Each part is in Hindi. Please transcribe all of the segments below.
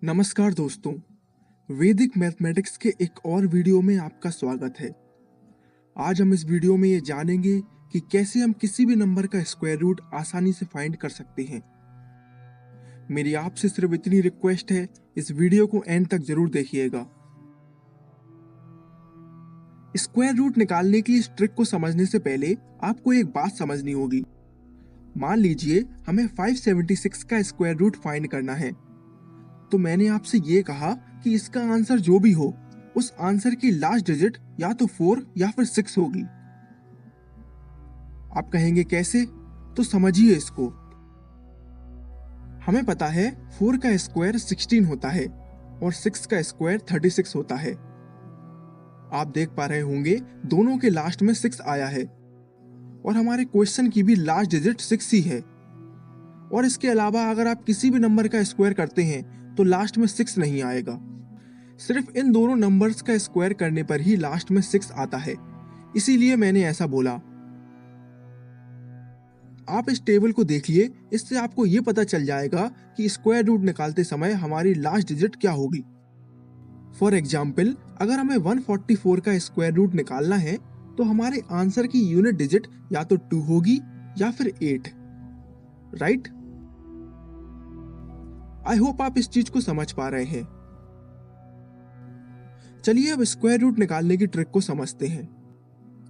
नमस्कार दोस्तों, वैदिक मैथमेटिक्स के एक और वीडियो में आपका स्वागत है। आज हम इस वीडियो में ये जानेंगे कि कैसे हम किसी भी नंबर का स्क्वायर रूट आसानी से फाइंड कर सकते हैं। मेरी आपसे सिर्फ इतनी रिक्वेस्ट है, इस वीडियो को एंड तक जरूर देखिएगा। स्क्वायर रूट निकालने की इस ट्रिक को समझने से पहले आपको एक बात समझनी होगी। मान लीजिए हमें 576 का स्क्वायर रूट फाइंड करना है, तो मैंने आपसे ये कहा कि इसका आंसर जो भी हो, उस आंसर की लास्ट डिजिट या तो 4 या फिर 6 होगी। आप कहेंगे कैसे? तो समझिए इसको। हमें पता है 4 का स्क्वायर 16 होता है और 6 का स्क्वायर 36 होता है। आप देख पा रहे होंगे दोनों के लास्ट में 6 आया है और हमारे क्वेश्चन की भी लास्ट डिजिट 6 ही है। और इसके अलावा अगर आप किसी भी नंबर का स्क्वायर करते हैं तो लास्ट में 6 नहीं आएगा। सिर्फ इन दोनों नंबर्स का स्क्वायर करने पर ही लास्ट में 6 आता है, इसीलिए मैंने ऐसा बोला। आप इस टेबल को देखिए, इससे आपको ये पता चल जाएगा कि स्क्वायर रूट निकालते समय हमारी लास्ट डिजिट क्या होगी। फॉर एग्जाम्पल, अगर हमें 144 का स्क्वायर रूट निकालना है तो हमारे आंसर की यूनिट डिजिट या तो 2 होगी या फिर 8, राइट? आई होप आप इस चीज को समझ पा रहे हैं। चलिए अब स्क्वायर रूट निकालने की ट्रिक को समझते हैं।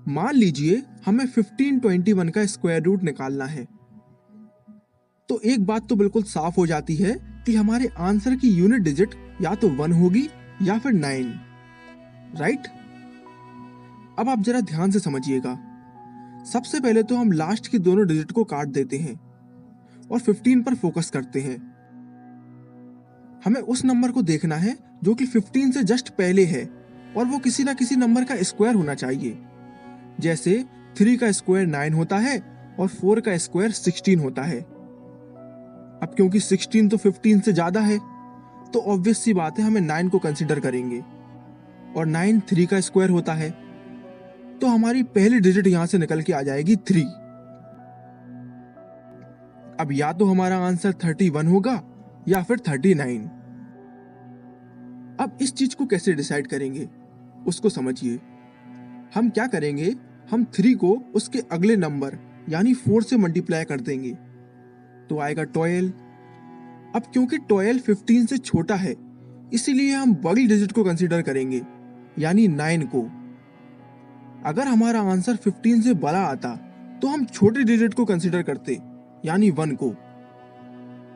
मान लीजिए हमें 1521 का स्क्वायर रूट निकालना है, तो एक बात तो बिल्कुल साफ हो जाती है कि हमारे आंसर की यूनिट डिजिट या तो 1 होगी या फिर 9, राइट? अब आप जरा ध्यान से समझिएगा। सबसे पहले तो हम लास्ट की दोनों डिजिट को काट देते हैं और 15 पर फोकस करते हैं। हमें उस नंबर को देखना है जो कि 15 से जस्ट पहले है और वो किसी ना किसी नंबर का स्क्वायर होना चाहिए। जैसे 3 का स्क्वायर 9 होता है और 4 का स्क्वायर 16 होता है। अब क्योंकि 16 तो 15 से ज्यादा है, तो ऑब्वियस सी बात है हमें 9 को कंसीडर करेंगे और 9 3 का स्क्वायर होता है, तो हमारी पहली डिजिट यहां से निकल के आ जाएगी 3। अब या तो हमारा आंसर 31 होगा या फिर 39। अब इस चीज को कैसे डिसाइड करेंगे उसको समझिए। हम क्या करेंगे, हम 3 को उसके अगले नंबर यानी 4 से मल्टीप्लाई कर देंगे, तो आएगा 12। अब क्योंकि 12 15 से छोटा है, इसीलिए हम बड़ी डिजिट को कंसीडर करेंगे यानी 9 को। अगर हमारा आंसर 15 से बड़ा आता तो हम छोटी डिजिट को कंसीडर करते यानी 1 को।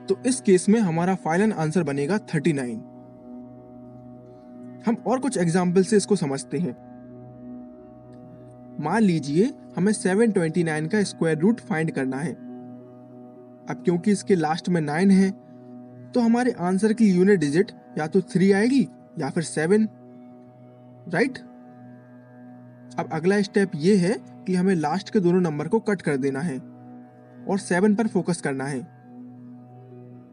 तो इस केस में हमारा फाइनल आंसर बनेगा 39। हम और कुछ एग्जाम्पल से इसको समझते हैं। मान लीजिए हमें 729 का स्क्वायर रूट फाइंड करना है। अब क्योंकि इसके लास्ट में 9 है, तो हमारे आंसर की यूनिट डिजिट या तो 3 आएगी या फिर 7, राइट? अब अगला स्टेप ये है कि हमें लास्ट के दोनों नंबर को कट कर देना है और 7 पर फोकस करना है।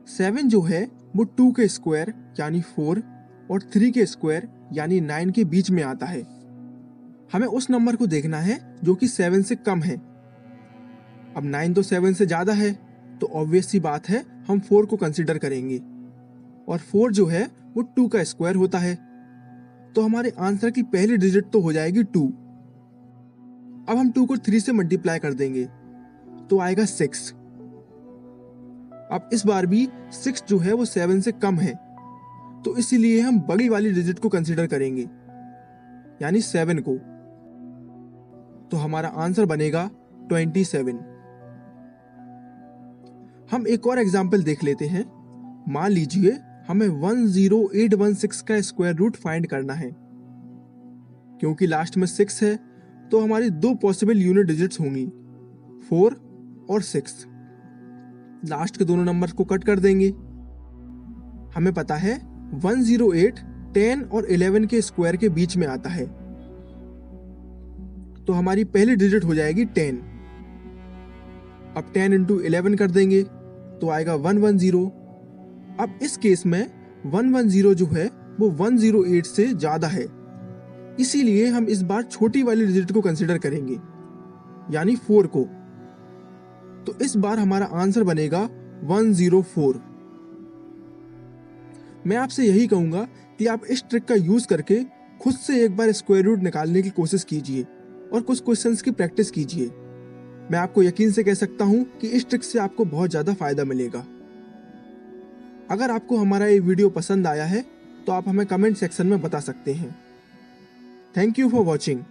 7 जो है वो 2 के स्क्वायर यानी 4 और 3 के स्क्वायर यानी 9 के बीच में आता है। हमें उस नंबर को देखना है जो कि 7 से कम है। अब 9 तो 7 से ज्यादा है, तो ऑब्वियस सी बात है हम 4 को कंसीडर करेंगे और 4 जो है वो 2 का स्क्वायर होता है, तो हमारे आंसर की पहली डिजिट तो हो जाएगी 2। अब हम 2 को 3 से मल्टीप्लाई कर देंगे, तो आएगा 6। अब इस बार भी 6 जो है वो 7 से कम है, तो इसीलिए हम बड़ी वाली डिजिट को कंसीडर करेंगे यानी 7 को। तो हमारा आंसर बनेगा 27। हम एक और एग्जाम्पल देख लेते हैं। मान लीजिए हमें 10816 का स्क्वायर रूट फाइंड करना है। क्योंकि लास्ट में 6 है, तो हमारी 2 पॉसिबल यूनिट डिजिट्स होंगी, 4 और 6। लास्ट के दोनों नंबर्स को कट कर देंगे। हमें पता है 108 10 और 11 के स्क्वायर के बीच में आता है, तो हमारी पहली डिजिट हो जाएगी 10। अब 10 इंटू 11 कर देंगे तो आएगा 110। अब इस केस में 110 जो है वो 108 से ज्यादा है, इसीलिए हम इस बार छोटी वाली डिजिट को कंसीडर करेंगे यानी 4 को। तो इस बार हमारा आंसर बनेगा 104। मैं आपसे यही कहूँगा कि आप इस ट्रिक का यूज़ करके खुद से एक बार स्क्वायर रूट निकालने की कोशिश कीजिए और कुछ क्वेश्चंस की प्रैक्टिस कीजिए। मैं आपको यकीन से कह सकता हूँ कि इस ट्रिक से आपको बहुत ज़्यादा फायदा मिलेगा। अगर आपको हमारा ये वीडियो पसंद आया है तो आप हमें कमेंट सेक्शन में बता सकते हैं। Thank you for watching.